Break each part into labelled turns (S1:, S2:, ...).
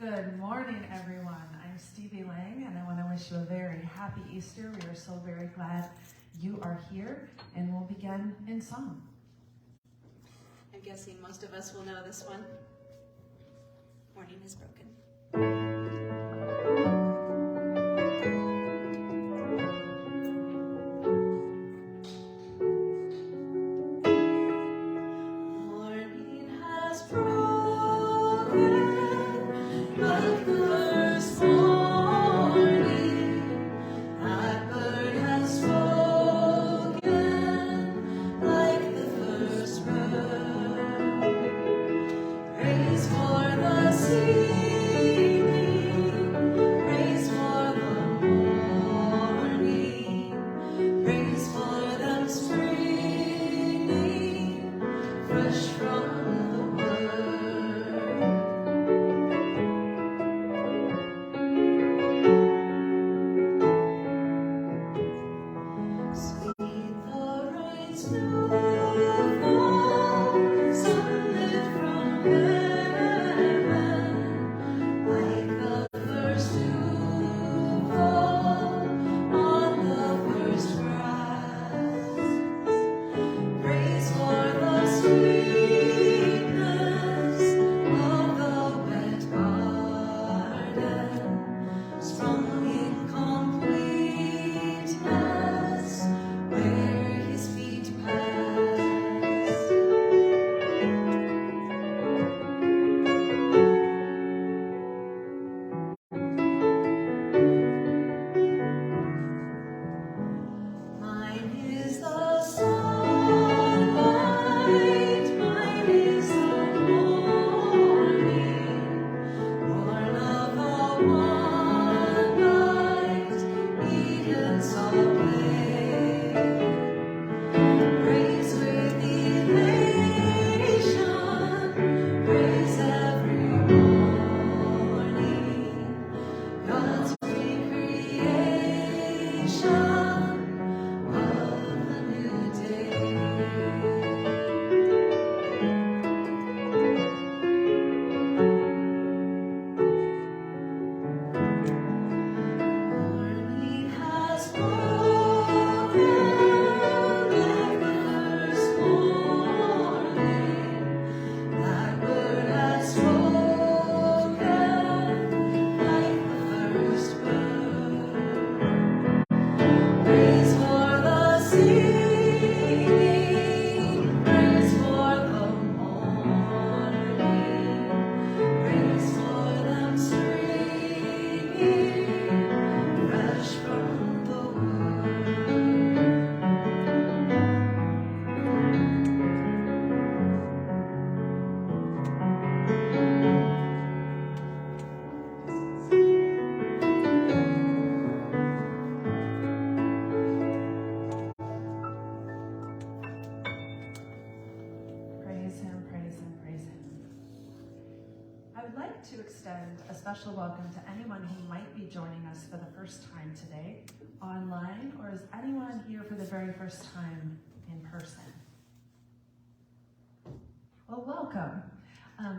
S1: Good morning, everyone. I'm Stevie Lang, and I want to wish you a very happy Easter. We are so very glad you are here, and we'll begin in song.
S2: I'm guessing most of us will know this one. Morning is broken.
S1: To extend a special welcome to anyone who might be joining us for the first time today online, or is anyone here for the very first time in person? Well, welcome.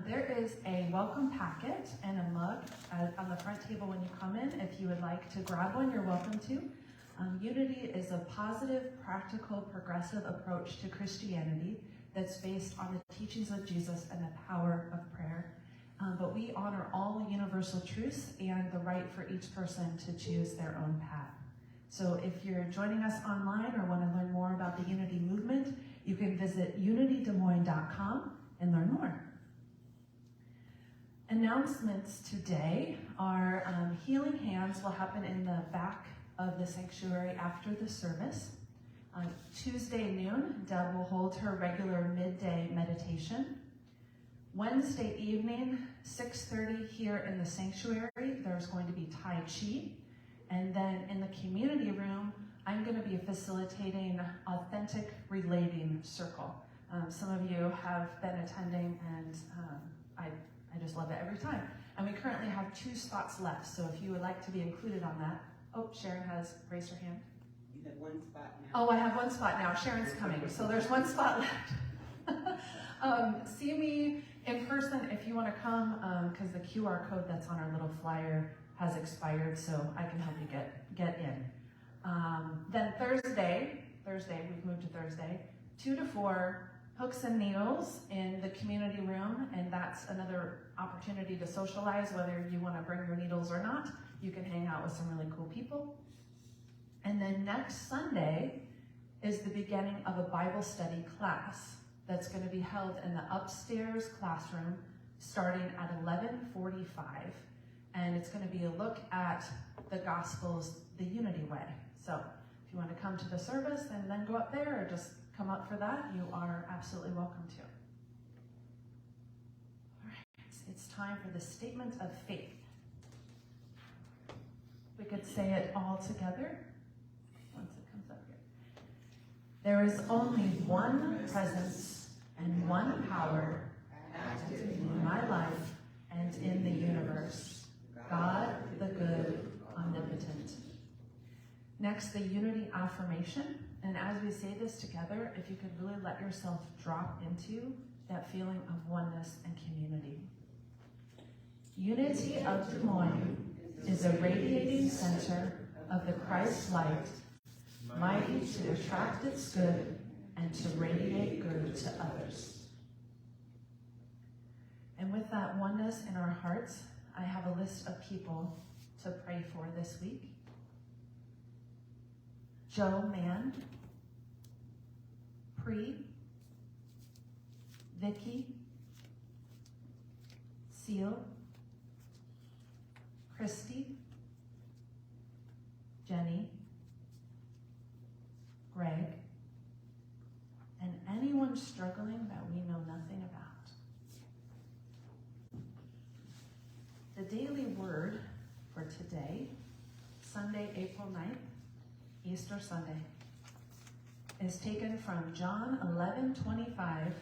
S1: There is a welcome packet and a mug on the front table when you come in. If you would like to grab one, you're welcome to. Unity is a positive, practical, progressive approach to Christianity that's based on the teachings of Jesus and the power of prayer. But we honor all universal truths and the right for each person to choose their own path. So if you're joining us online or want to learn more about the Unity movement, you can visit unitydesmoines.com and learn more. Announcements today are Healing Hands will happen in the back of the sanctuary after the service. Tuesday noon, Deb will hold her regular midday meditation. Wednesday evening, 6:30 here in the sanctuary, there's going to be Tai Chi. And then in the community room, I'm going to be facilitating Authentic Relating Circle. Some of you have been attending, and I just love it every time. And we currently have 2 spots left, so if you would like to be included on that. Oh, Sharon has raised her hand.
S3: You have 1 spot now.
S1: Oh, I have 1 spot now. Sharon's coming, so there's 1 spot left. See me In person, if you want to come, because the QR code that's on our little flyer has expired, so I can help you get in. Then Thursday, we've moved to Thursday, 2 to 4, hooks and needles in the community room, and that's another opportunity to socialize, whether you want to bring your needles or not. You can hang out with some really cool people. And then next Sunday is the beginning of a Bible study class that's going to be held in the upstairs classroom starting at 11:45. And it's going to be a look at the Gospels the Unity Way. So if you want to come to the service and then go up there, or just come up for that, you are absolutely welcome to. All right, it's time for the statement of faith. We could say it all together once it comes up here. There is only one presence and one power active in my life and in the universe. God, the good, omnipotent. Next, the unity affirmation. And as we say this together, if you could really let yourself drop into that feeling of oneness and community. Unity of Des Moines is a radiating center of the Christ light, mighty to attract its good and to radiate good to others. And with that oneness in our hearts, I have a list of people to pray for this week. Joe Mann, Pri, Vicky, Seal, Christy, Jenny, Greg, and anyone struggling that we know nothing about. The daily word for today, Sunday, April 9th, Easter Sunday, is taken from John 11:25,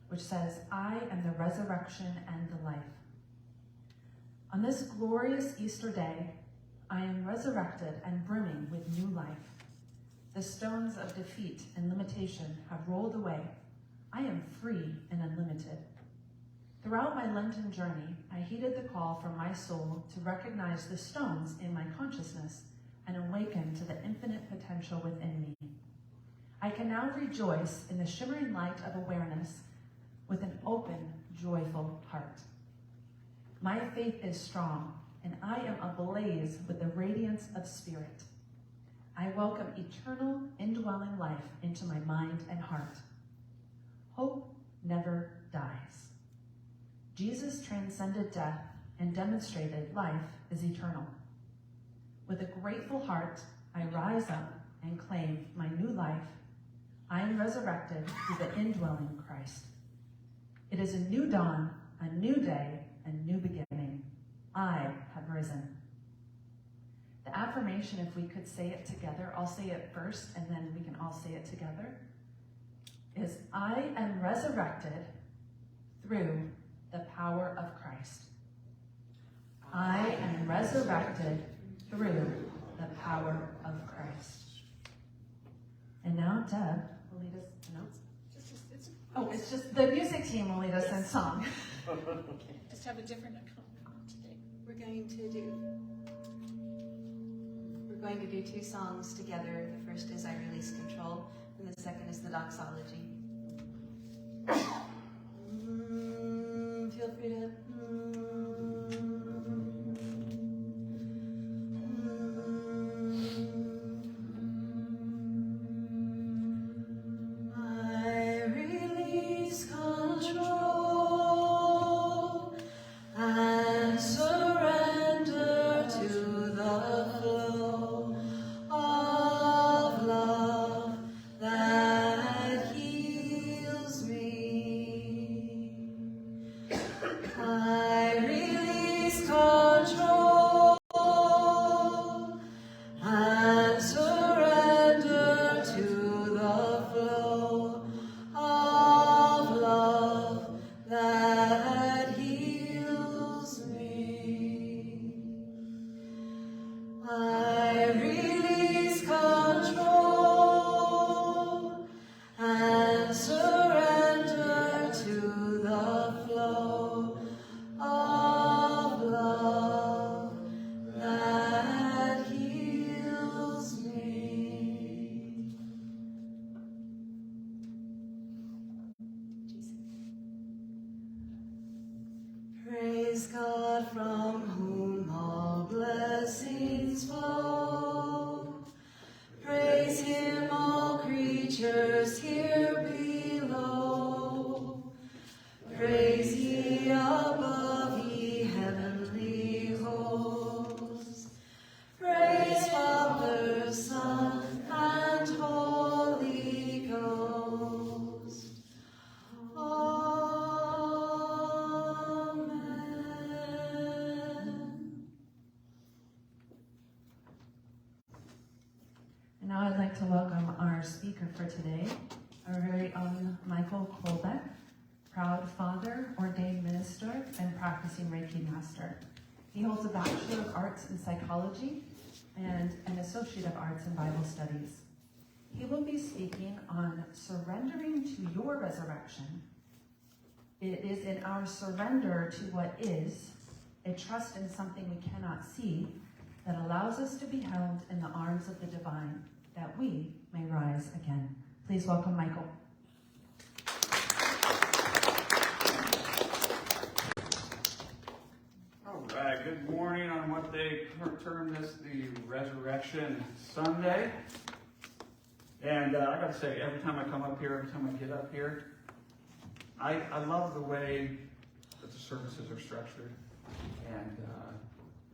S1: which says, I am the resurrection and the life. On this glorious Easter day, I am resurrected and brimming with new life. The stones of defeat and limitation have rolled away. I am free and unlimited. Throughout my Lenten journey, I heeded the call from my soul to recognize the stones in my consciousness and awaken to the infinite potential within me. I can now rejoice in the shimmering light of awareness with an open, joyful heart. My faith is strong, and I am ablaze with the radiance of spirit. I welcome eternal, indwelling life into my mind and heart. Hope never dies. Jesus transcended death and demonstrated life is eternal. With a grateful heart, I rise up and claim my new life. I am resurrected through the indwelling Christ. It is a new dawn, a new day, a new beginning. I have risen. The affirmation, if we could say it together, I'll say it first and then we can all say it together, is I am resurrected through the power of Christ. I am resurrected through the power of Christ. And now Deb will lead us, it's just the music team will lead us in song.
S2: Just have a different account today. We're going to do two songs together. The first is I Release Control, and the second is the Doxology. Feel free to... Praise God from whom all blessings flow. Praise him, all creatures here below. Praise ye above, ye heavenly hosts. Praise Father, Son, and Holy Ghost. Amen.
S1: And now I'd like to welcome our speaker for today, our very own Michael Kolbeck, proud father, ordained minister, and practicing Reiki master. He holds a Bachelor of Arts in Psychology and an Associate of Arts in Bible Studies. He will be speaking on surrendering to your resurrection. It is in our surrender to what is, a trust in something we cannot see, that allows us to be held in the arms of the divine, that we may rise again. Please welcome Michael.
S4: All right, good morning on what they term this the Resurrection Sunday. And I got to say, every time I come up here, every time I get up here, I love the way that the services are structured and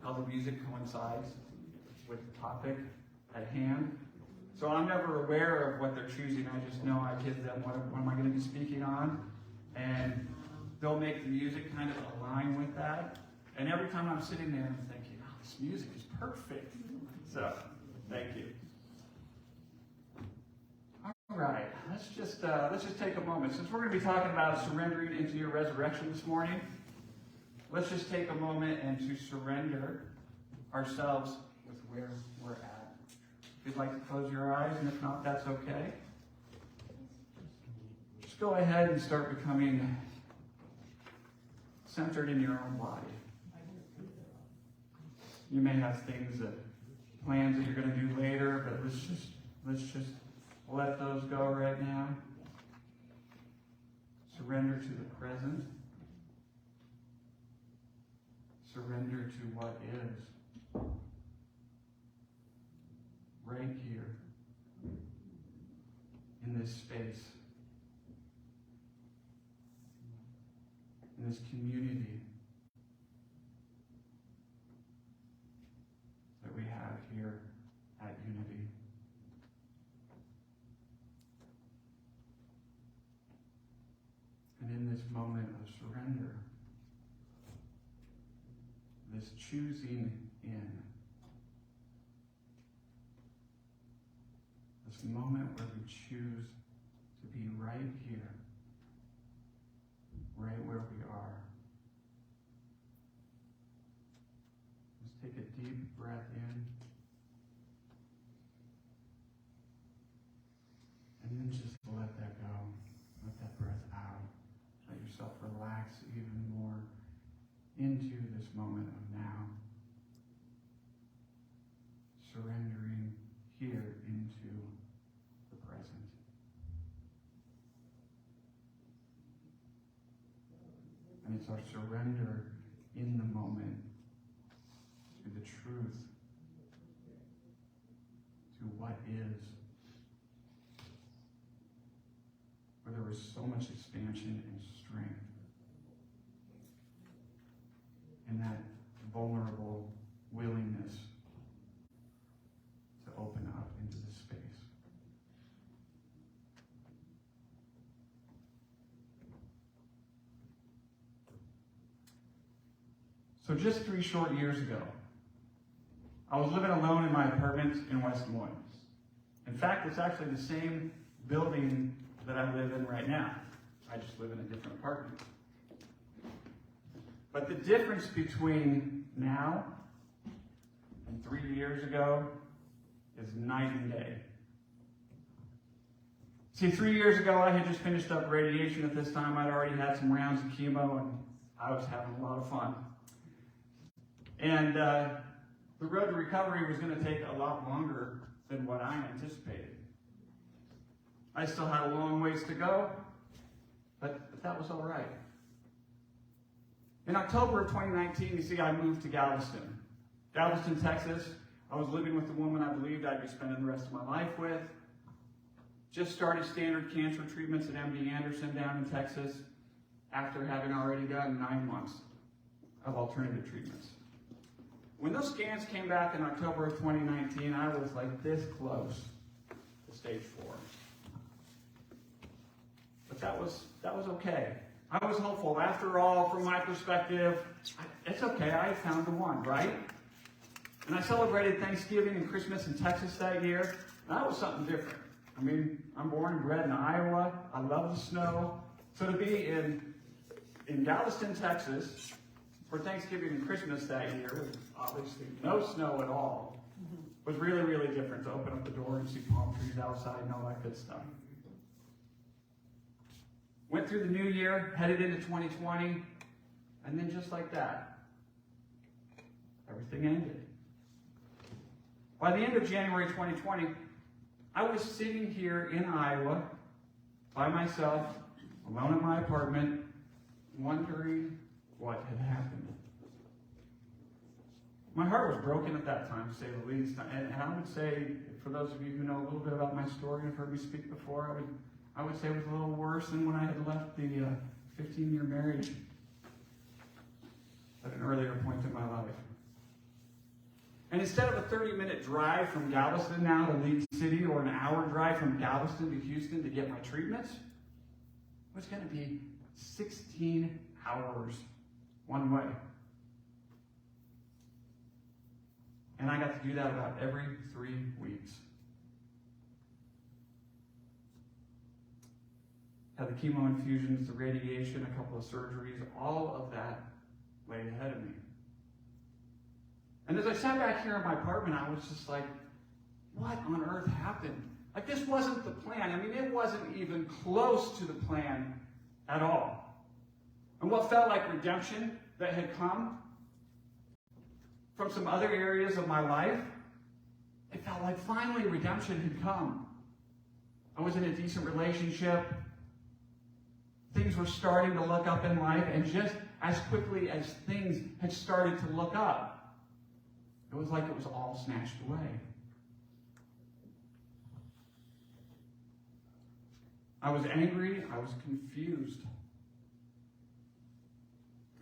S4: how the music coincides with the topic at hand. So I'm never aware of what they're choosing. I just know I give them what am I going to be speaking on, and they'll make the music kind of align with that. And every time I'm sitting there, I'm thinking, oh, this music is perfect. So, thank you. All right, let's just take a moment. Since we're going to be talking about surrendering into your resurrection this morning, let's just take a moment and to surrender ourselves with where we're at. If you'd like to close your eyes, and if not, that's okay. Just go ahead and start becoming centered in your own body. You may have things plans that you're going to do later, but let's just let those go right now. Surrender to the present. Surrender to what is. Right here. In this space. In this community that we have here at Unity. And in this moment of surrender, this choosing in, this moment where we choose to be right here, right where we are. Let's take a deep breath in. And then just let that go. Let that breath out. Let yourself relax even more into this moment of now. Surrendering here into the present. And it's our surrender in the moment to the truth, to what is, where there is so much expansion and strength in that vulnerable willingness to open up into the space. So just 3 short years ago, I was living alone in my apartment in West Des Moines. In fact, it's actually the same building that I live in right now. I just live in a different apartment. But the difference between now and 3 years ago is night and day. See, 3 years ago, I had just finished up radiation. At this time, I'd already had some rounds of chemo, and I was having a lot of fun. And the road to recovery was going to take a lot longer than what I anticipated. I still had a long ways to go, but that was all right. In October of 2019, you see, I moved to Galveston. Galveston, Texas. I was living with the woman I believed I'd be spending the rest of my life with. Just started standard cancer treatments at MD Anderson down in Texas after having already done 9 months of alternative treatments. When those scans came back in October of 2019, I was like this close to stage 4. But that was okay. I was hopeful. After all, from my perspective, it's okay. I found the one, right? And I celebrated Thanksgiving and Christmas in Texas that year. And that was something different. I mean, I'm born and bred in Iowa. I love the snow. So to be in Galveston, Texas, for Thanksgiving and Christmas that year, with obviously no snow at all, was really, really different to open up the door and see palm trees outside and all that good stuff. Went through the new year, headed into 2020, and then just like that, everything ended. By the end of January 2020, I was sitting here in Iowa by myself, alone in my apartment, wondering what had happened. My heart was broken at that time, to say the least. And I would say, for those of you who know a little bit about my story and have heard me speak before, I would say it was a little worse than when I had left the 15-year marriage at an earlier point in my life. And instead of a 30-minute drive from Galveston now to Lead City, or an hour drive from Galveston to Houston to get my treatments, it was going to be 16 hours one way. And I got to do that about every 3 weeks. Had the chemo infusions, the radiation, a couple of surgeries, all of that lay ahead of me. And as I sat back here in my apartment, I was just like, what on earth happened? Like, this wasn't the plan. I mean, it wasn't even close to the plan at all. And what felt like redemption that had come from some other areas of my life, it felt like finally redemption had come. I was in a decent relationship. Things were starting to look up in life, and just as quickly as things had started to look up, it was like it was all snatched away. I was angry. I was confused.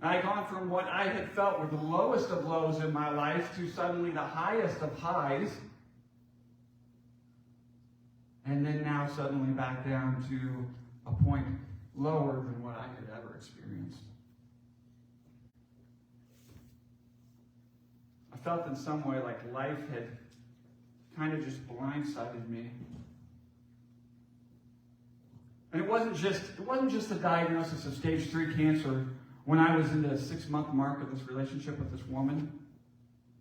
S4: I had gone from what I had felt were the lowest of lows in my life to suddenly the highest of highs. And then now suddenly back down to a point lower than what I had ever experienced. I felt in some way like life had kind of just blindsided me. And it wasn't just a diagnosis of stage 3 cancer when I was in the 6-month mark of this relationship with this woman,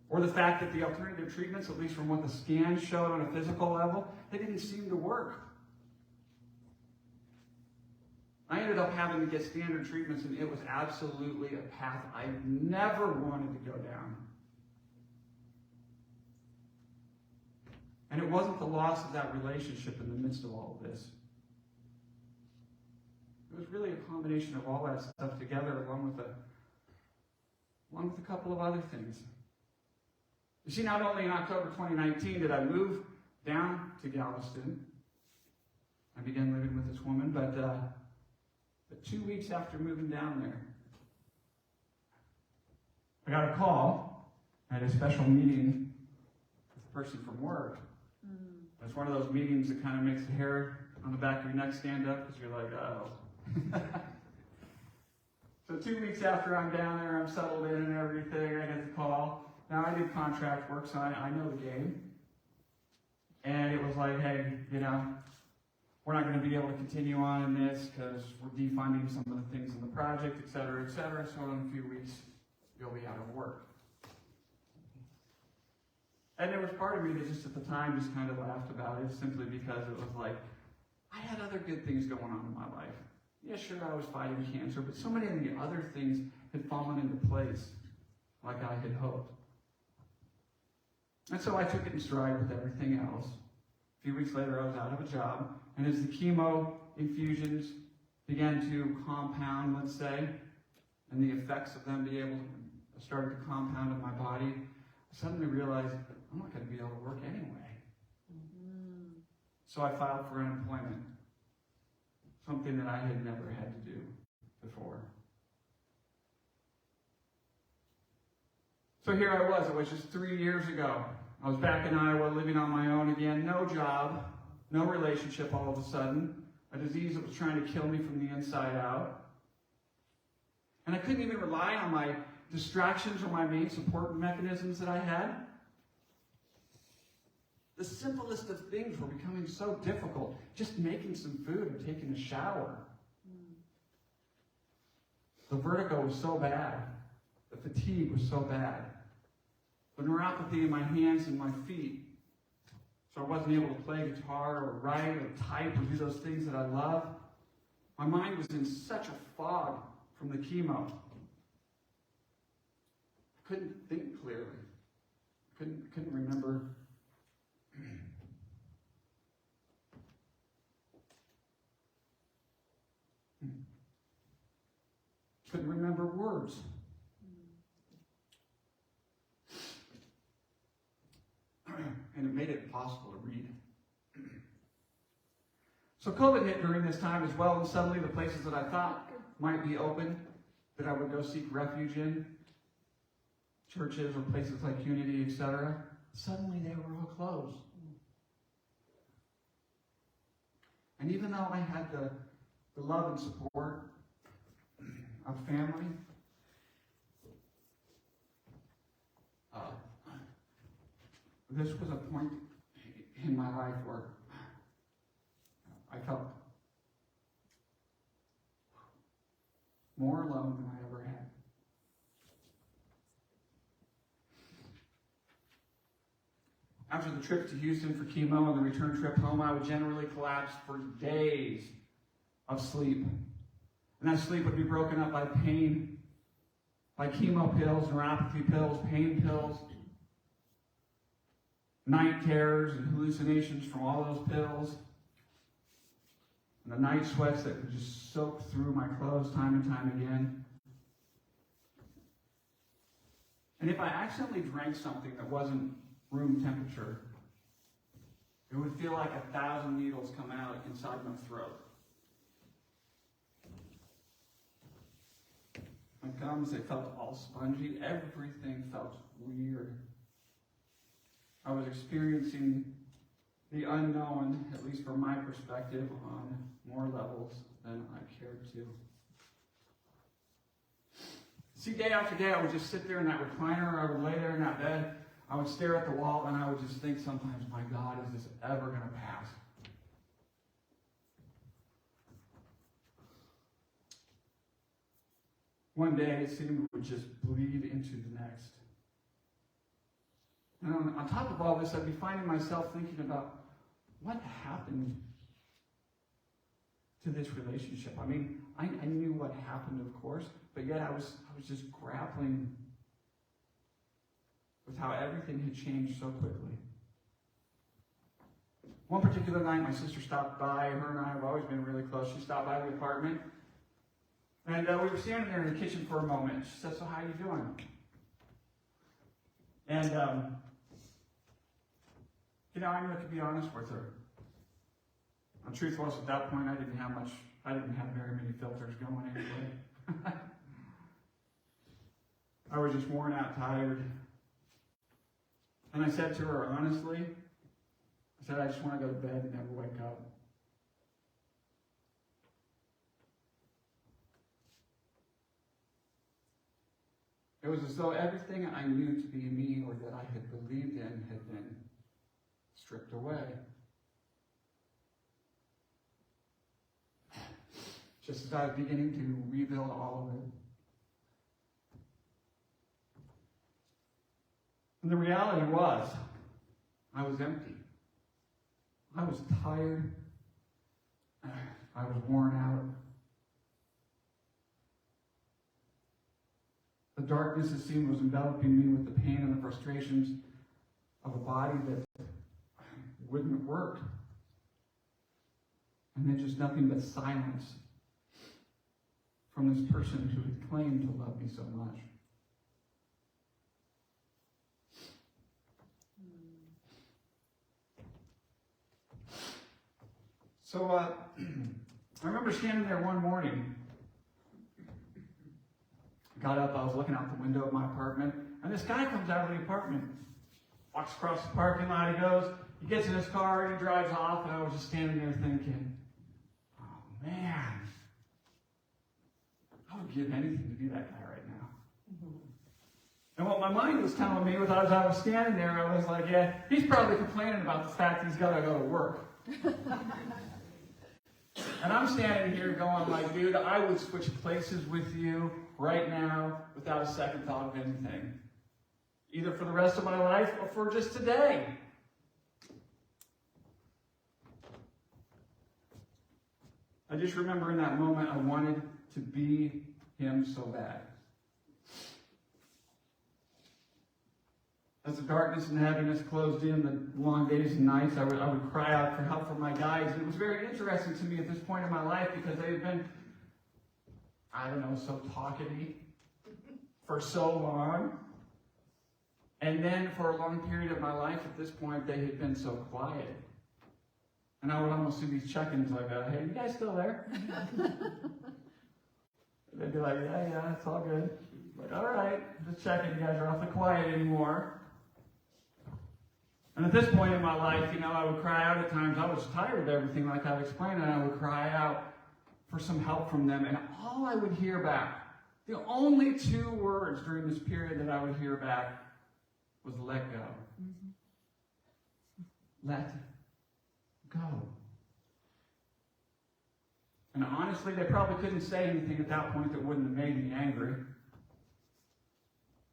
S4: or the fact that the alternative treatments, at least from what the scans showed on a physical level, they didn't seem to work. I ended up having to get standard treatments, and it was absolutely a path I never wanted to go down. And it wasn't the loss of that relationship in the midst of all of this. It was really a combination of all that stuff together, along with a couple of other things. You see, not only in October 2019 did I move down to Galveston, I began living with this woman, but 2 weeks after moving down there, I got a call. I had a special meeting with a person from work. It's one of those meetings that kind of makes the hair on the back of your neck stand up, because you're like, oh. So 2 weeks after I'm down there, I'm settled in and everything, I get the call. Now, I did contract work, so I know the game. And it was like, hey, we're not going to be able to continue on in this because we're defunding some of the things in the project, et cetera, so in a few weeks, you'll be out of work. And there was part of me that just at the time just kind of laughed about it, simply because it was like, I had other good things going on in my life. Yeah, sure, I was fighting cancer, but so many of the other things had fallen into place like I had hoped. And so I took it in stride with everything else. A few weeks later, I was out of a job, and as the chemo infusions began to compound, let's say, and the effects of them being able to started to compound in my body, I suddenly realized I'm not going to be able to work anyway. So I filed for unemployment, something that I had never had to do before. So here I was, it was just 3 years ago. I was back in Iowa living on my own again, no job, no relationship all of a sudden, a disease that was trying to kill me from the inside out. And I couldn't even rely on my distractions or my main support mechanisms that I had. The simplest of things were becoming so difficult, just making some food and taking a shower. The vertigo was so bad. The fatigue was so bad. The neuropathy in my hands and my feet. So I wasn't able to play guitar or write or type or do those things that I love. My mind was in such a fog from the chemo. I couldn't think clearly. Couldn't remember. Couldn't remember words. And it made it impossible to read. So COVID hit during this time as well, and suddenly the places that I thought might be open, that I would go seek refuge in, churches or places like Unity, etc., suddenly they were all closed. And even though I had the love and support of family, this was a point in my life where I felt more alone than I ever had. After the trip to Houston for chemo and the return trip home, I would generally collapse for days of sleep. And that sleep would be broken up by pain, by chemo pills, neuropathy pills, pain pills, night terrors and hallucinations from all those pills, and the night sweats that would just soak through my clothes time and time again. And if I accidentally drank something that wasn't room temperature, it would feel like 1,000 needles come out inside my throat. My gums, they felt all spongy. Everything felt weird. I was experiencing the unknown, at least from my perspective, on more levels than I cared to. See, day after day, I would just sit there in that recliner, or I would lay there in that bed, I would stare at the wall, and I would just think sometimes, my God, is this ever going to pass? One day, it seemed it would just bleed into the next. And on top of all this, I'd be finding myself thinking about what happened to this relationship. I mean, I knew what happened, of course, but yet I was just grappling with how everything had changed so quickly. One particular night, my sister stopped by. Her and I have always been really close. She stopped by the apartment, and we were standing there in the kitchen for a moment. She said, "So how you doing?" And I knew I could be honest with her. The truth was, at that point, I didn't have very many filters going anyway. I was just worn out, tired. And I said to her, honestly, I said, I just want to go to bed and never wake up. It was as though everything I knew to be me or that I had believed in had been stripped away. Just as I was beginning to rebuild all of it. And the reality was, I was empty. I was tired. I was worn out. The darkness, it seemed, was enveloping me with the pain and the frustrations of a body that wouldn't work. And then just nothing but silence from this person who had claimed to love me so much. So I remember standing there one morning. Got up, I was looking out the window of my apartment, and this guy comes out of the apartment, walks across the parking lot, he goes, he gets in his car, and he drives off, and I was just standing there thinking, oh man, I would give anything to be that guy right now. And what my mind was telling me was, as I was standing there, I was like, yeah, he's probably complaining about the fact he's got to go to work. And I'm standing here going like, dude, I would switch places with you right now without a second thought of anything. Either for the rest of my life or for just today. I just remember in that moment I wanted to be him so bad. As the darkness and heaviness closed in, the long days and nights, I would cry out for help from my guides. And it was very interesting to me at this point in my life because they had been, I don't know, so talkative for so long. And then for a long period of my life at this point, they had been so quiet. And I would almost do these check-ins like, hey, you guys still there? They'd be like, yeah, it's all good. Like, all right, just checking, you guys are awfully quiet anymore. And at this point in my life, I would cry out at times. I was tired of everything like I've explained, and I would cry out for some help from them. And all I would hear back, the only two words during this period that I would hear back was let go. Let go. And honestly, they probably couldn't say anything at that point that wouldn't have made me angry.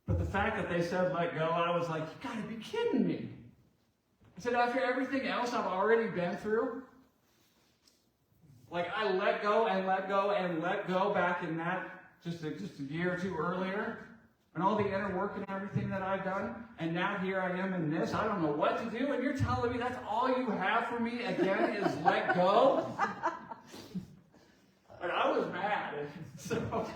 S4: But the fact that they said let go, I was like, you gotta be kidding me. I said, after everything else I've already been through, like I let go and let go and let go back in that just a year or two earlier, and all the inner work and everything that I've done, and now here I am in this, I don't know what to do, and you're telling me that's all you have for me again is let go? Like, I was mad. So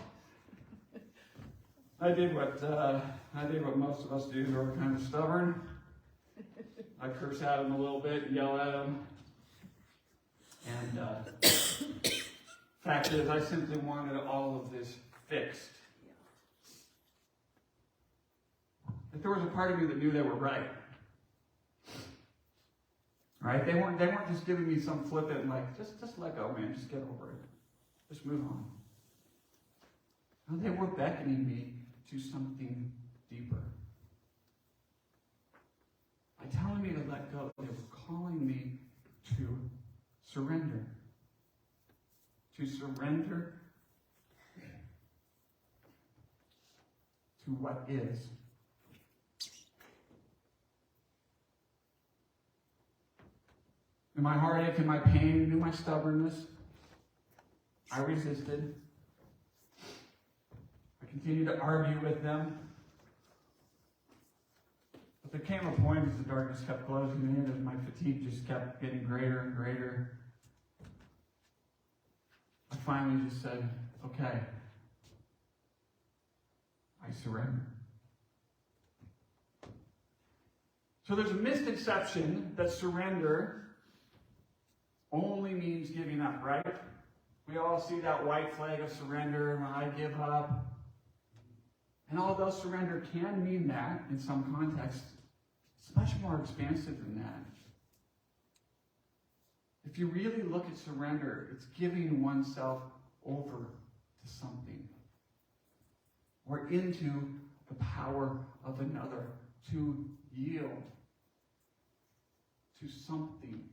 S4: I did what most of us do who are kind of stubborn. I curse at him a little bit, yell at him. And fact is, I simply wanted all of this fixed. But there was a part of me that knew they were right. Right? They weren't just giving me some flippant, like, just let go, man. Just get over it. Just move on. No, they were beckoning me to something deeper. By telling me to let go, they were calling me to surrender. To surrender to what is. In my heartache and my pain and in my stubbornness, I resisted. I continued to argue with them. But there came a point as the darkness kept closing in, as my fatigue just kept getting greater and greater. I finally just said, okay, I surrender. So there's a misconception that surrender only means giving up, right? We all see that white flag of surrender, I give up. And although surrender can mean that in some contexts, it's much more expansive than that. If you really look at surrender, it's giving oneself over to something or into the power of another, to yield to something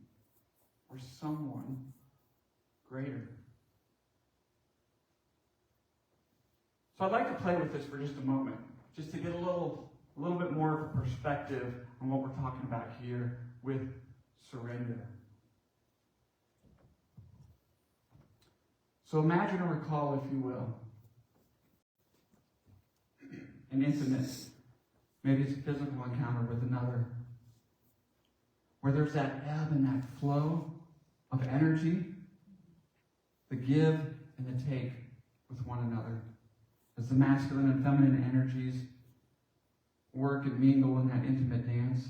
S4: or someone greater. So I'd like to play with this for just a moment, just to get a little bit more of a perspective on what we're talking about here with surrender. So imagine or recall, if you will, an intimate, maybe it's a physical encounter with another, where there's that ebb and that flow of energy, the give and the take with one another as the masculine and feminine energies work and mingle in that intimate dance.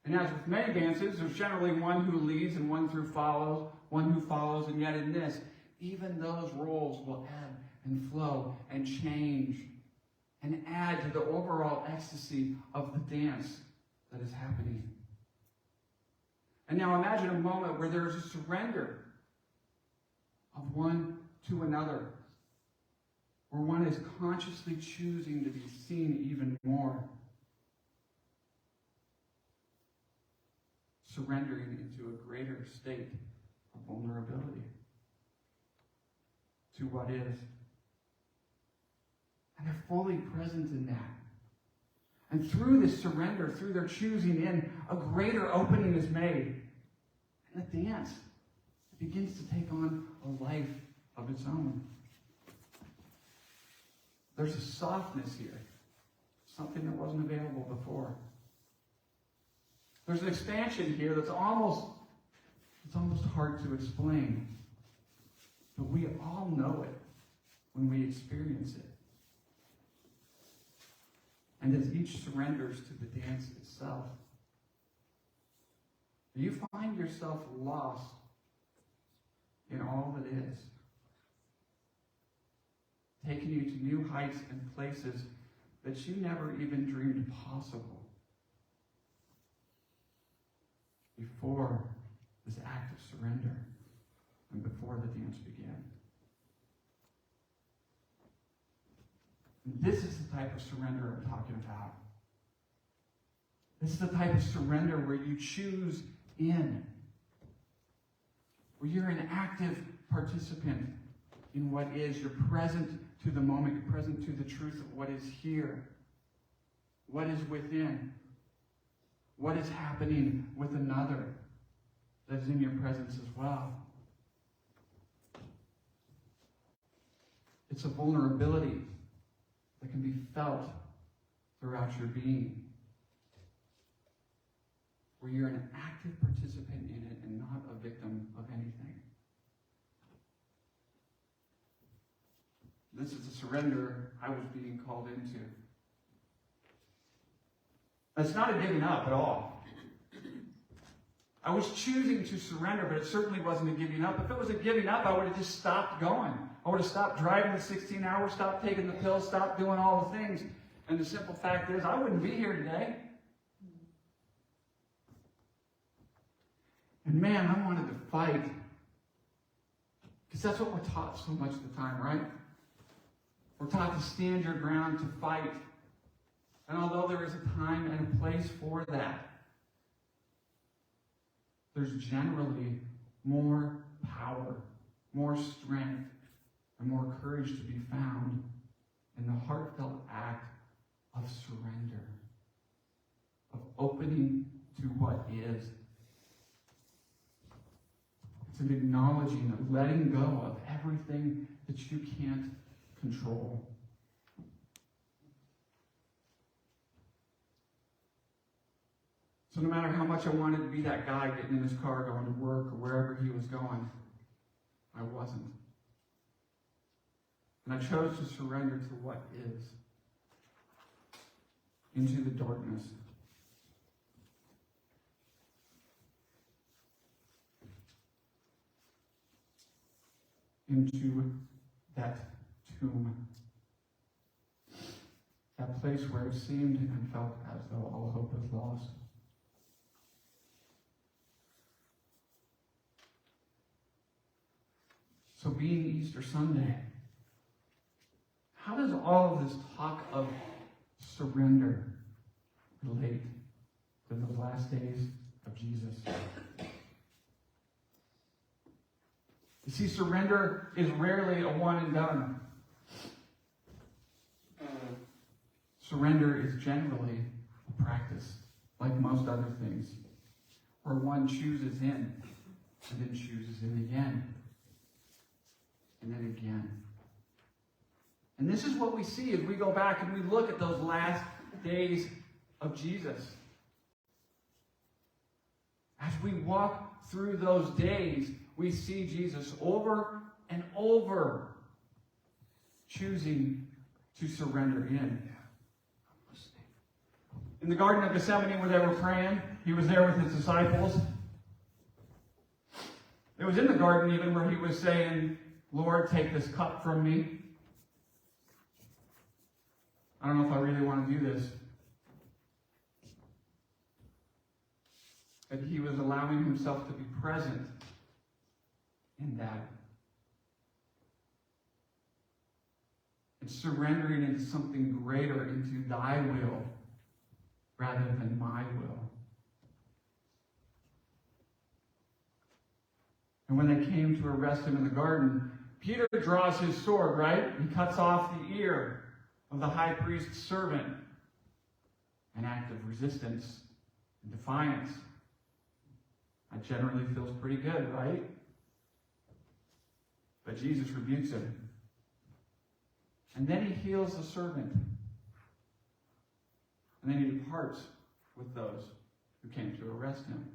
S4: And as with many dances, there's generally one who leads and one who follows, and yet in this, even those roles will ebb and flow and change and add to the overall ecstasy of the dance that is happening. And now imagine a moment where there's a surrender of one to another, where one is consciously choosing to be seen even more, surrendering into a greater state of vulnerability to what is. And they're fully present in that. And through this surrender, through their choosing in, a greater opening is made. And the dance begins to take on a life of its own. There's a softness here, something that wasn't available before. There's an expansion here that's almost hard to explain. But we all know it when we experience it. And as each surrenders to the dance itself, you find yourself lost in all that is, taking you to new heights and places that you never even dreamed possible before this act of surrender and before the dance began. And this is the type of surrender I'm talking about. This is the type of surrender where you choose in, where you're an active participant in what is. You're present to the moment. You're present to the truth of what is here, what is within, what is happening with another that is in your presence as well. It's a vulnerability that can be felt throughout your being, where you're an active participant in it and not a victim of anything. This is the surrender I was being called into. It's not a giving up at all. I was choosing to surrender, but it certainly wasn't a giving up. If it was a giving up, I would have just stopped going. I would have stopped driving the 16 hours, stopped taking the pills, stopped doing all the things. And the simple fact is, I wouldn't be here today. And man, I wanted to fight. Because that's what we're taught so much of the time, right? We're taught to stand your ground, to fight. And although there is a time and a place for that, there's generally more power, more strength, and more courage to be found in the heartfelt act of surrender, of opening to what is. It's an acknowledging of letting go of everything that you can't control. So no matter how much I wanted to be that guy getting in his car going to work or wherever he was going, I wasn't. And I chose to surrender to what is, into the darkness. Into that tomb. That place where it seemed and felt as though all hope was lost. So being Easter Sunday, how does all of this talk of surrender relate to the last days of Jesus? You see, surrender is rarely a one and done. Surrender is generally a practice, like most other things, where one chooses in and then chooses in again. And then again. And this is what we see as we go back and we look at those last days of Jesus. As we walk through those days, we see Jesus over and over choosing to surrender in. In the Garden of Gethsemane where they were praying, he was there with his disciples. It was in the garden even where he was saying, Lord, take this cup from me. I don't know if I really want to do this. But he was allowing himself to be present in that. And surrendering into something greater, into thy will, rather than my will. And when they came to arrest him in the garden, Peter draws his sword, right? He cuts off the ear of the high priest's servant. An act of resistance and defiance. That generally feels pretty good, right? But Jesus rebukes him. And then he heals the servant. And then he departs with those who came to arrest him.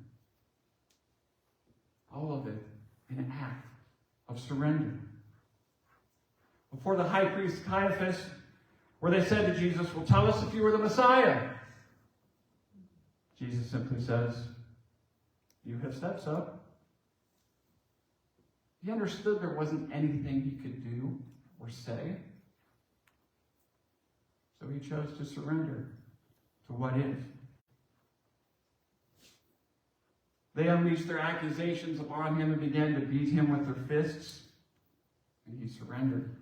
S4: All of it in an act of surrender. Before the high priest Caiaphas, where they said to Jesus, well, tell us if you were the Messiah. Jesus simply says, you have said so. He understood there wasn't anything he could do or say. So he chose to surrender to what is. They unleashed their accusations upon him and began to beat him with their fists. And he surrendered.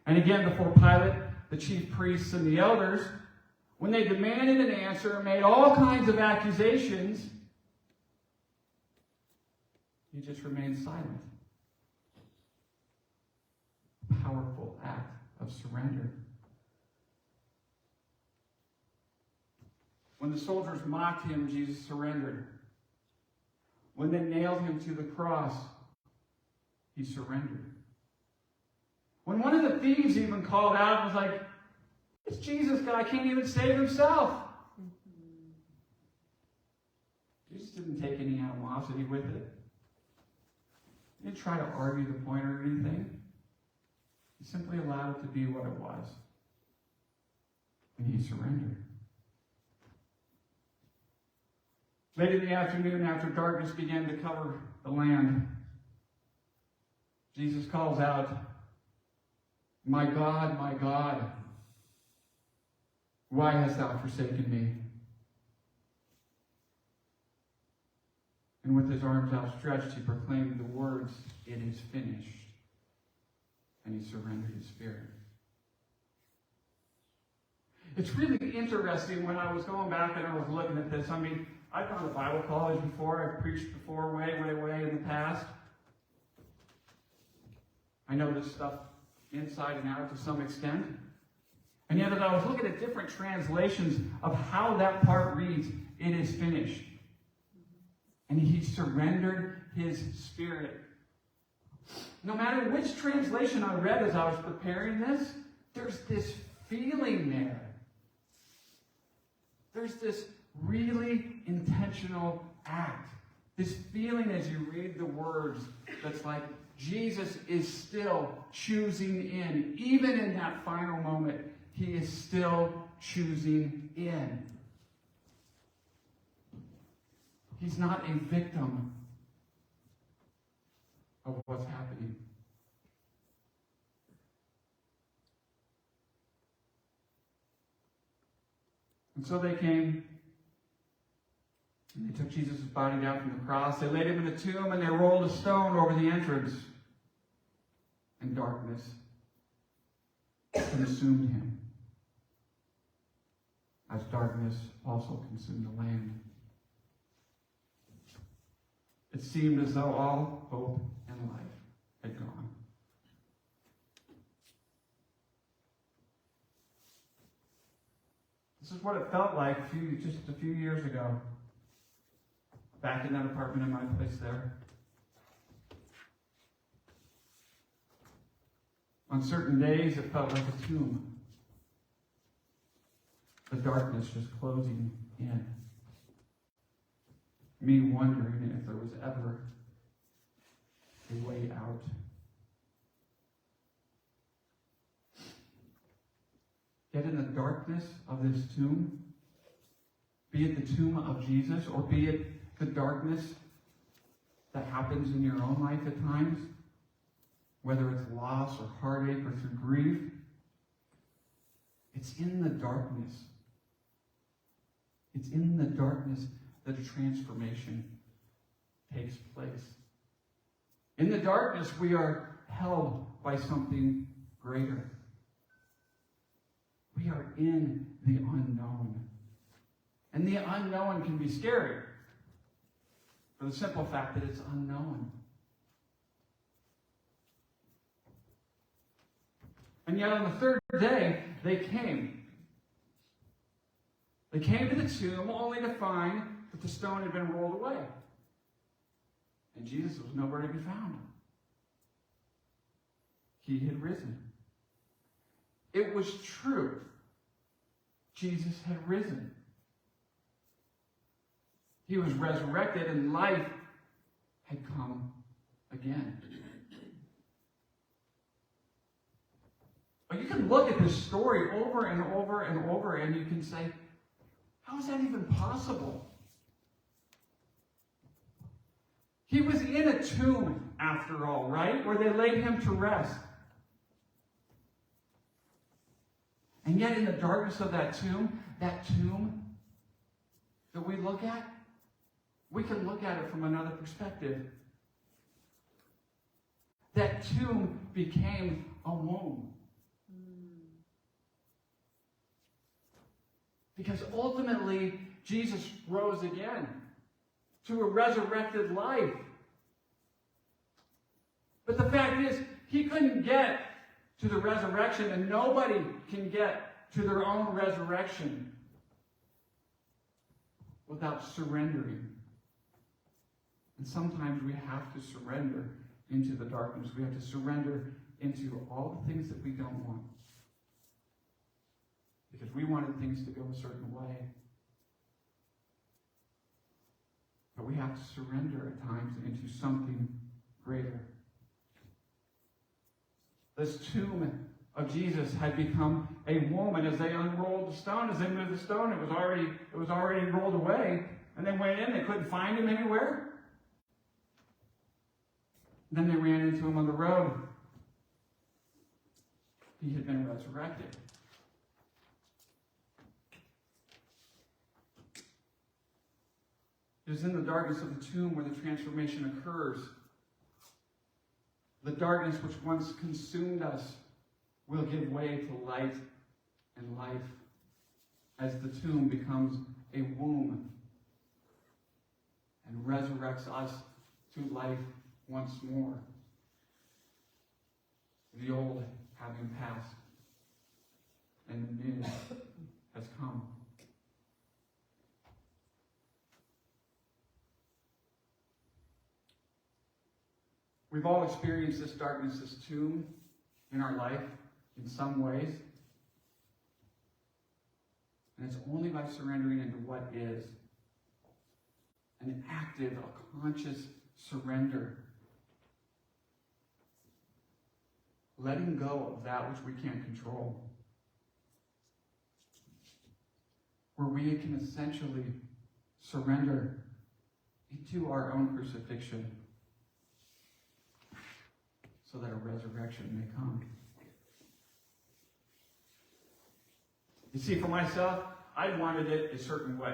S4: And again, before Pilate, the chief priests and the elders, when they demanded an answer and made all kinds of accusations, he just remained silent. Powerful act of surrender. When the soldiers mocked him, Jesus surrendered. When they nailed him to the cross, he surrendered. When one of the thieves even called out and was like, this Jesus guy can't even save himself. Jesus didn't take any animosity with it. He didn't try to argue the point or anything. He simply allowed it to be what it was. And he surrendered. Late in the afternoon, after darkness began to cover the land, Jesus calls out, my God, why hast thou forsaken me? And with his arms outstretched, he proclaimed the words, it is finished. And he surrendered his spirit. It's really interesting when I was going back and I was looking at this. I mean, I've gone to Bible college before. I've preached before way in the past. I know this stuff inside and out to some extent. And yet as I was looking at different translations of how that part reads, it is finished. And he surrendered his spirit. No matter which translation I read as I was preparing this, there's this feeling there. There's this really intentional act. This feeling as you read the words that's like Jesus is still choosing in. Even in that final moment, he is still choosing in. He's not a victim of what's happening. And so they came, and they took Jesus' body down from the cross. They laid him in the tomb, and they rolled a stone over the entrance. And darkness consumed him, as darkness also consumed the land. It seemed as though all hope and life had gone. This is what it felt like just a few years ago. Back in that apartment in my place there. On certain days, it felt like a tomb. The darkness just closing in. Me wondering if there was ever a way out. Yet in the darkness of this tomb, be it the tomb of Jesus, or be it the darkness that happens in your own life at times, whether it's loss or heartache or through grief, it's in the darkness. It's in the darkness that a transformation takes place. In the darkness, we are held by something greater. We are in the unknown. And the unknown can be scary for the simple fact that it's unknown. And yet on the third day, they came. They came to the tomb only to find that the stone had been rolled away. And Jesus was nowhere to be found. He had risen. It was true. Jesus had risen. He was resurrected and life had come again. But you can look at this story over and over and over and you can say, how is that even possible? He was in a tomb, after all, right? Where they laid him to rest. And yet in the darkness of that tomb that we look at, we can look at it from another perspective. That tomb became a womb. Because ultimately, Jesus rose again to a resurrected life. But the fact is, he couldn't get to the resurrection, and nobody can get to their own resurrection without surrendering. And sometimes we have to surrender into the darkness. We have to surrender into all the things that we don't want. Because we wanted things to go a certain way. But we have to surrender at times into something greater. This tomb of Jesus had become a womb, and as they unrolled the stone, as they moved the stone, it was already rolled away. And they went in, they couldn't find him anywhere. Then they ran into him on the road. He had been resurrected. It is in the darkness of the tomb where the transformation occurs. The darkness which once consumed us will give way to light and life as the tomb becomes a womb and resurrects us to life once more. The old having passed and the new has come. We've all experienced this darkness, this tomb in our life in some ways. And it's only by surrendering into what is. An active, a conscious surrender. Letting go of that which we can't control. Where we can essentially surrender into our own crucifixion so that a resurrection may come. You see, for myself, I wanted it a certain way.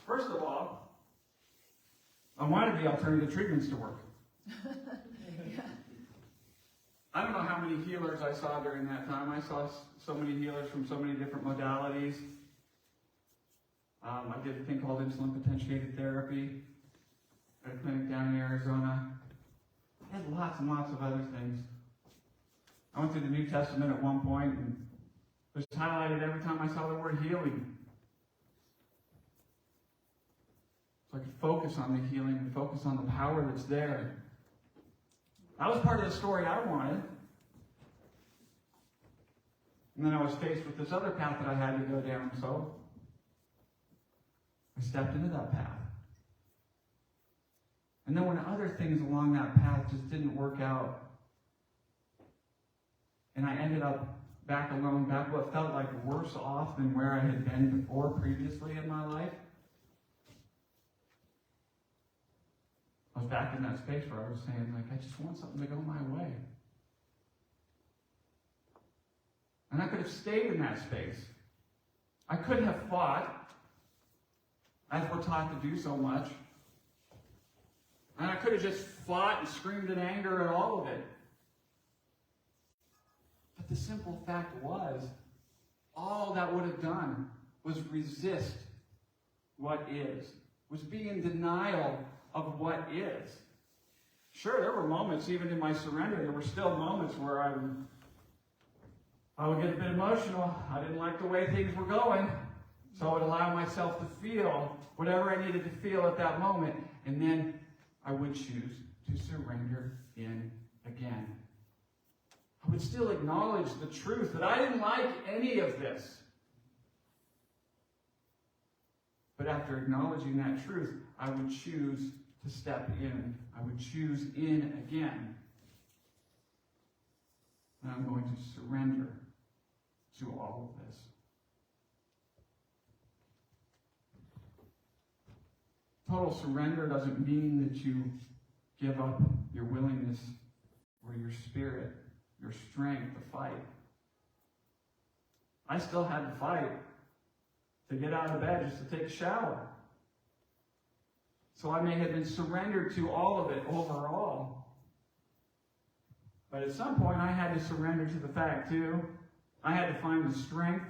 S4: First of all, I wanted the alternative treatments to work. I don't know how many healers I saw during that time. I saw so many healers from so many different modalities. I did a thing called insulin potentiated therapy at a clinic down in Arizona. I had lots and lots of other things. I went through the New Testament at one point and it was highlighted every time I saw the word healing. So I could focus on the healing and focus on the power that's there. That was part of the story I wanted. And then I was faced with this other path that I had to go down, so I stepped into that path. And then when other things along that path just didn't work out, and I ended up back alone, back what felt like worse off than where I had been before previously in my life. I was back in that space where I was saying, like, I just want something to go my way. And I could have stayed in that space. I could have fought, as we're taught to do so much. And I could have just fought and screamed in anger at all of it. But the simple fact was, all that would have done was resist what is, was be in denial of what is. Sure, there were moments, even in my surrender, there were still moments where I would get a bit emotional. I didn't like the way things were going. So I would allow myself to feel whatever I needed to feel at that moment. And then I would choose to surrender in again. I would still acknowledge the truth that I didn't like any of this. But after acknowledging that truth, I would choose to step in. I would choose in again. And I'm going to surrender to all of this. Total surrender doesn't mean that you give up your willingness or your spirit, your strength to fight. I still had to fight to get out of bed just to take a shower. So I may have been surrendered to all of it overall. But at some point I had to surrender to the fact too. I had to find the strength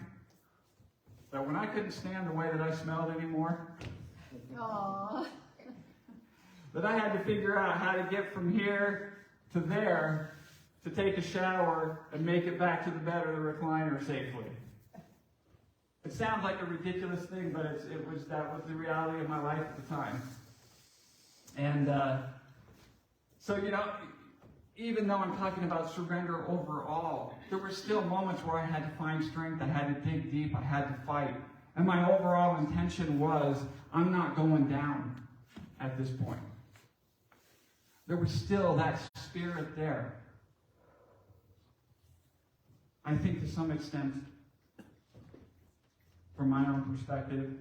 S4: that when I couldn't stand the way that I smelled anymore,
S2: Aww.
S4: that I had to figure out how to get from here to there to take a shower and make it back to the bed or the recliner safely. It sounds like a ridiculous thing, but that was the reality of my life at the time. And so, even though I'm talking about surrender overall, there were still moments where I had to find strength, I had to dig deep, I had to fight. And my overall intention was, I'm not going down at this point. There was still that spirit there. I think to some extent, from my own perspective,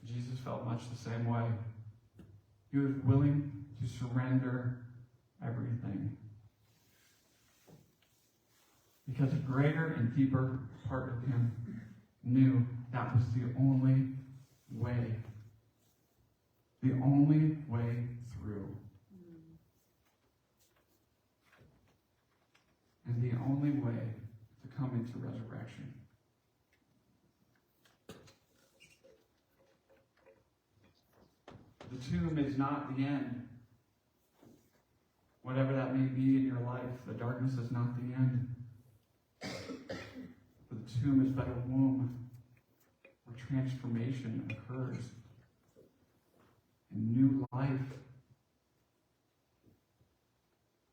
S4: Jesus felt much the same way. He was willing to surrender everything. Because a greater and deeper part of him knew that was the only way. The only way through. And the only way to come into resurrection. The tomb is not the end. Whatever that may be in your life, the darkness is not the end. The tomb is but a womb where transformation occurs. And new life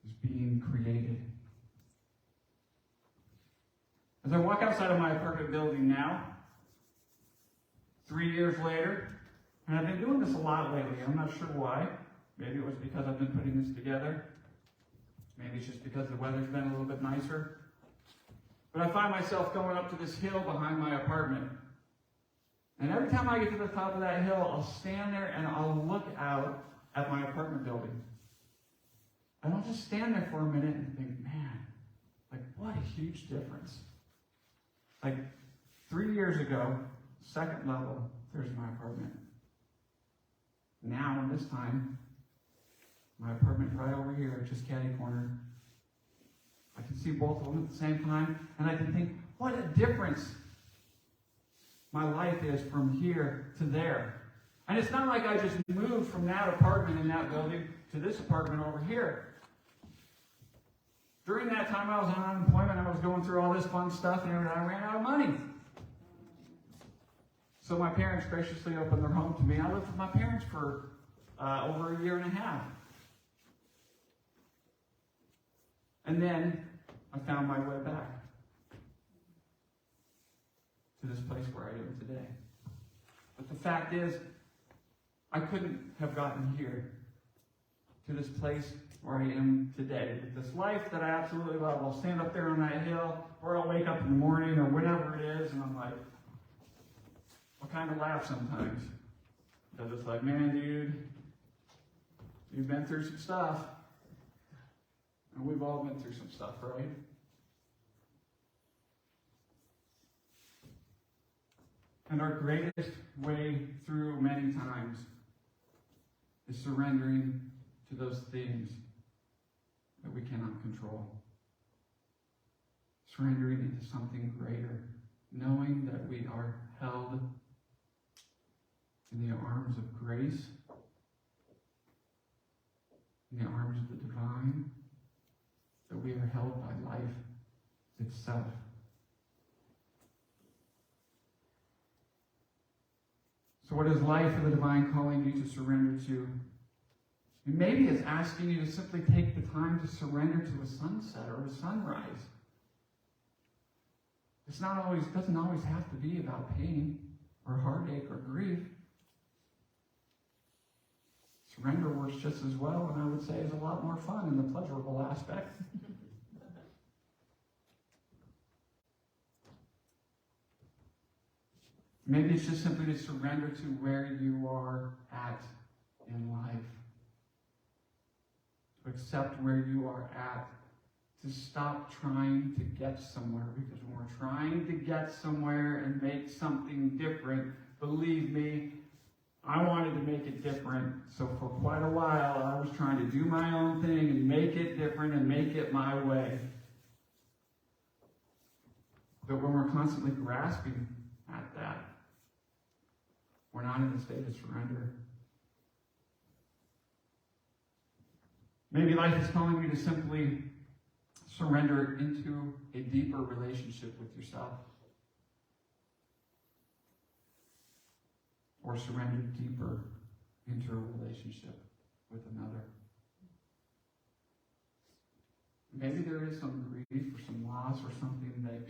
S4: is being created. As I walk outside of my apartment building now, 3 years later, and I've been doing this a lot lately, I'm not sure why. Maybe it was because I've been putting this together. Maybe it's just because the weather's been a little bit nicer. But I find myself going up to this hill behind my apartment. And every time I get to the top of that hill, I'll stand there and I'll look out at my apartment building. And I'll just stand there for a minute and think, man, like what a huge difference. Like 3 years ago, second level, there's my apartment. Now, this time, my apartment's right over here, just catty corner. I can see both of them at the same time, and I can think, what a difference my life is from here to there. And it's not like I just moved from that apartment in that building to this apartment over here. During that time I was on unemployment, I was going through all this fun stuff, and I ran out of money. So my parents graciously opened their home to me. I lived with my parents for over a year and a half. And then I found my way back to this place where I am today. But the fact is, I couldn't have gotten here to this place where I am today, with this life that I absolutely love. I'll stand up there on that hill, or I'll wake up in the morning, or whatever it is, and I'm like, I'll kind of laugh sometimes. Because it's like, man, dude, you've been through some stuff. And we've all been through some stuff, right? And our greatest way through many times is surrendering to those things that we cannot control. Surrendering into something greater, knowing that we are held in the arms of grace, in the arms of the divine, that we are held by life itself. So what is life of the divine calling you to surrender to? And maybe it's asking you to simply take the time to surrender to a sunset or a sunrise. Doesn't always have to be about pain or heartache or grief. Surrender works just as well, and I would say is a lot more fun in the pleasurable aspect. Maybe it's just simply to surrender to where you are at in life. To accept where you are at. To stop trying to get somewhere. Because when we're trying to get somewhere and make something different, believe me, I wanted to make it different. So for quite a while, I was trying to do my own thing and make it different and make it my way. But when we're constantly grasping at that, we're not in a state of surrender. Maybe life is calling you to simply surrender into a deeper relationship with yourself. Or surrender deeper into a relationship with another. Maybe there is some grief or some loss or something that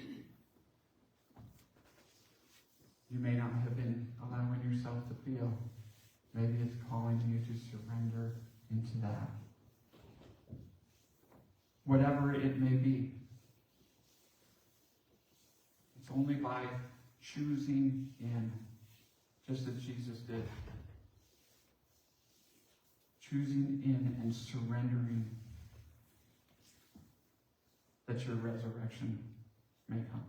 S4: you may not have been allowing yourself to feel. Maybe it's calling you to surrender into that. Whatever it may be. It's only by choosing in, just as Jesus did. Choosing in and surrendering that your resurrection may come.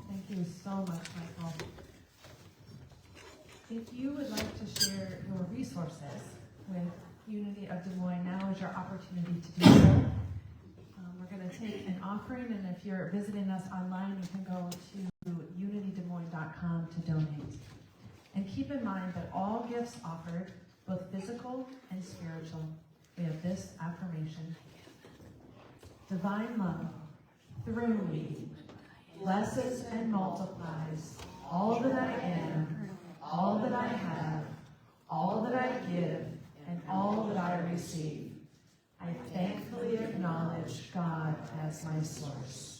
S1: Thank you so much, Michael. If you would like to share your resources with Unity of Des Moines, now is your opportunity to do so. We're going to take an offering, and if you're visiting us online, you can go to unitydesmoines.com to donate. And keep in mind that all gifts offered, both physical and spiritual, we have this affirmation. Divine love, through me, blesses and multiplies all that I am, all that I have, all that I give, and all that I receive. I thankfully acknowledge God as my source.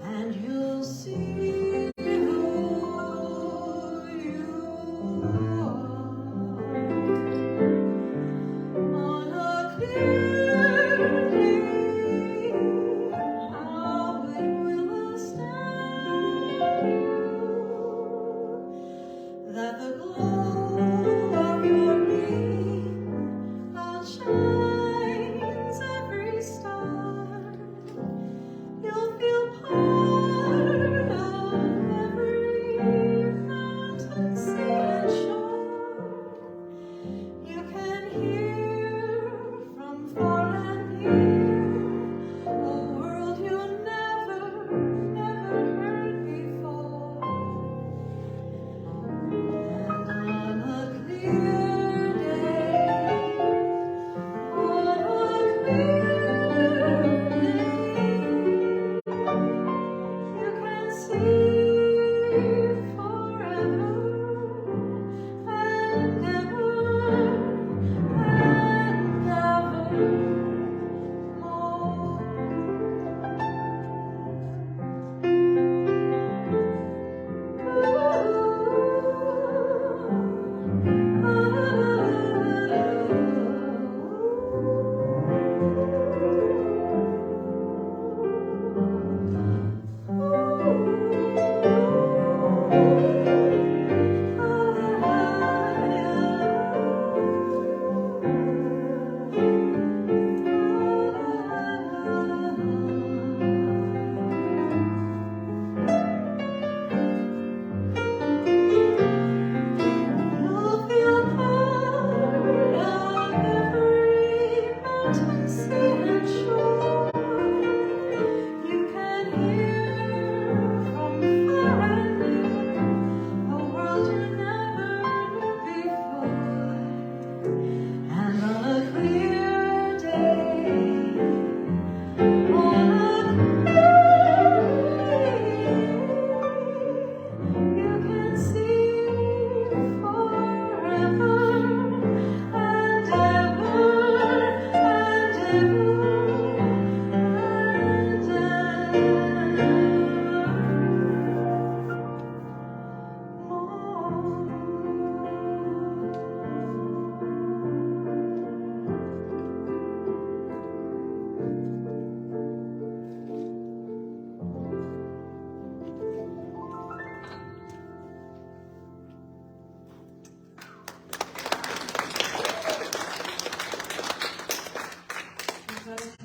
S5: And you'll see who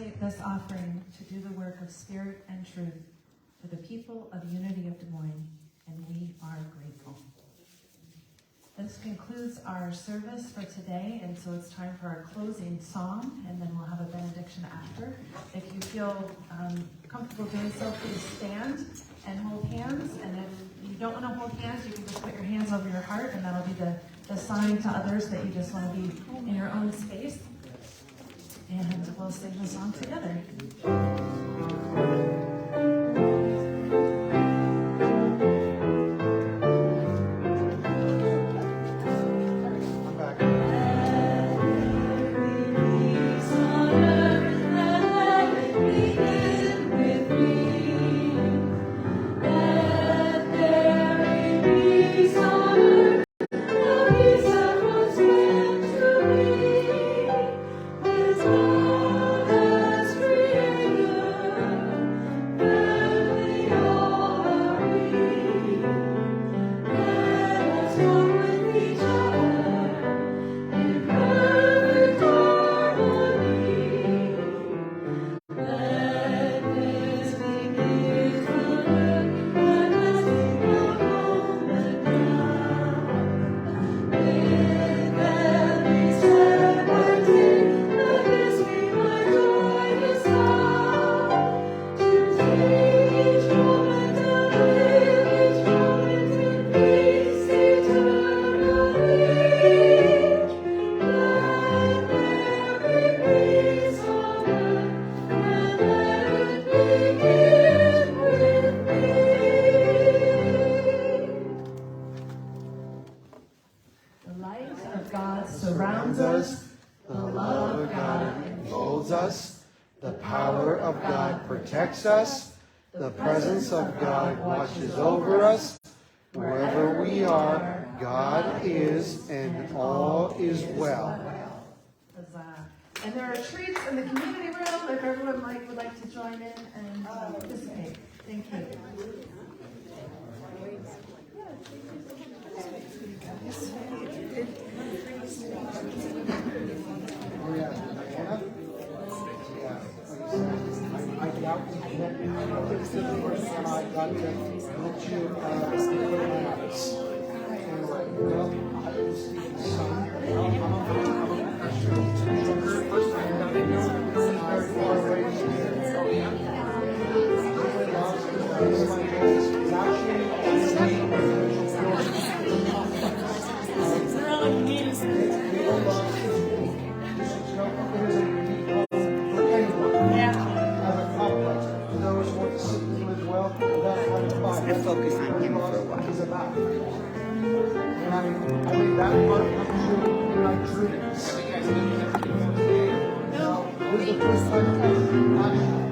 S1: dedicate this offering to do the work of spirit and truth for the people of Unity of Des Moines, and we are grateful. This concludes our service for today, and so it's time for our closing song, and then we'll have a benediction after. If you feel comfortable doing so, please stand and hold hands, and if you don't want to hold hands, you can just put your hands over your heart, and that'll be the sign to others that you just want to be in your own space. And we'll sing the song together.
S5: Protects us, the presence of God watches over us. Wherever we are, God is, and all is well.
S1: And there are treats in the community room if everyone would like to join in and participate. Thank you.
S5: I doubt we can. I got to let you put it on us. Anyway, well, I will see the sun. First time I very far away here.
S3: Focus on him for a while.
S5: And I mean that part comes in my dreams. Now, this is the first time I've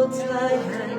S6: world's light and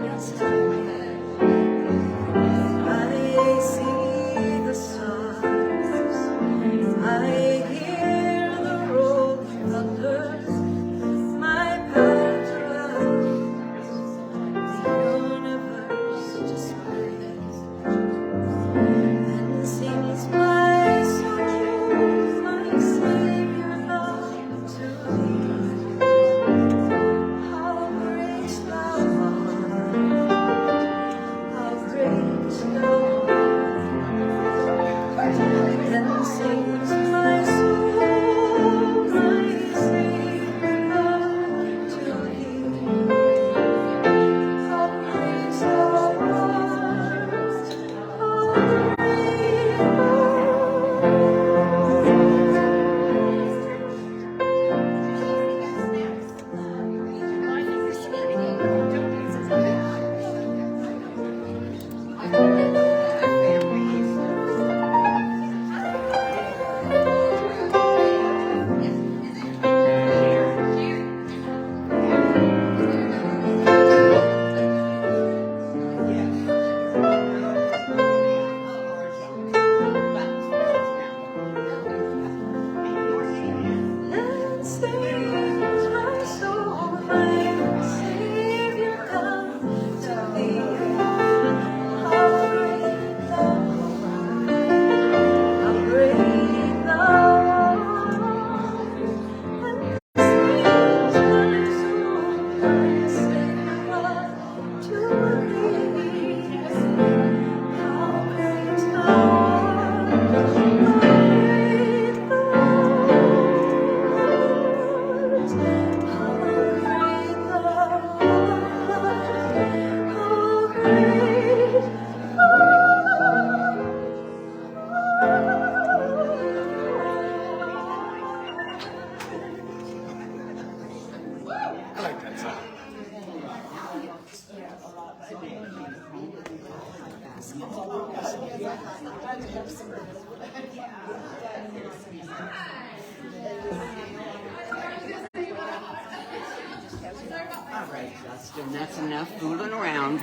S3: All right, Justin, that's enough fooling around.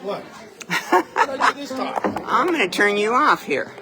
S5: What? What did I do this time?
S3: I'm going to turn you off here.